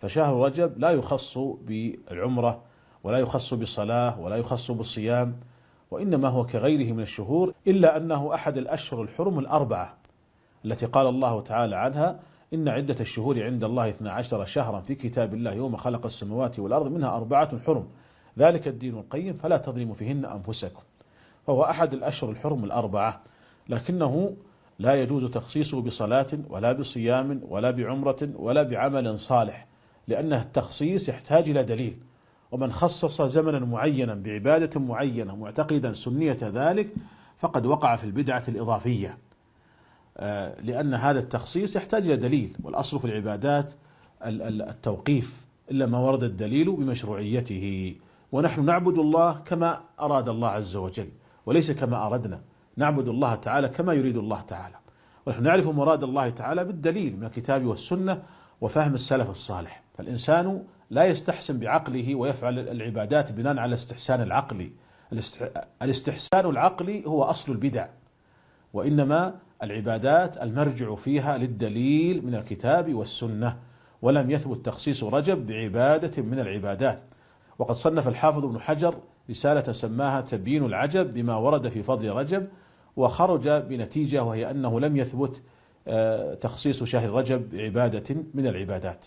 فشهر رجب لا يخص بالعمرة ولا يخص بالصلاة ولا يخص بالصيام، وإنما هو كغيره من الشهور، إلا أنه أحد الأشهر الحرم الأربعة التي قال الله تعالى عنها: إن عدة الشهور عند الله 12 شهرا في كتاب الله يوم خلق السماوات والأرض منها 4 حرم ذلك الدين القيم فلا تظلموا فيهن أنفسكم. فهو أحد الأشهر الحرم الأربعة، لكنه لا يجوز تخصيصه بصلاة ولا بصيام ولا بعمرة ولا بعمل صالح، لأن التخصيص يحتاج إلى دليل. ومن خصص زمنا معينا بعبادة معينة معتقدا سنية ذلك فقد وقع في البدعة الإضافية، لأن هذا التخصيص يحتاج إلى دليل، والأصل في العبادات التوقيف إلا ما ورد الدليل بمشروعيته. ونحن نعبد الله كما أراد الله عز وجل وليس كما أردنا، نعبد الله تعالى كما يريد الله تعالى، ونحن نعرف مراد الله تعالى بالدليل من الكتاب والسنة وفهم السلف الصالح. فالإنسان لا يستحسن بعقله ويفعل العبادات بناء على الاستحسان العقلي. الاستحسان العقلي هو أصل البدع، وإنما العبادات المرجع فيها للدليل من الكتاب والسنة، ولم يثبت تخصيص رجب بعبادة من العبادات. وقد صنف الحافظ ابن حجر رسالة سماها تبيين العجب بما ورد في فضل رجب، وخرج بنتيجة وهي أنه لم يثبت تخصيص شهر رجب بعبادة من العبادات.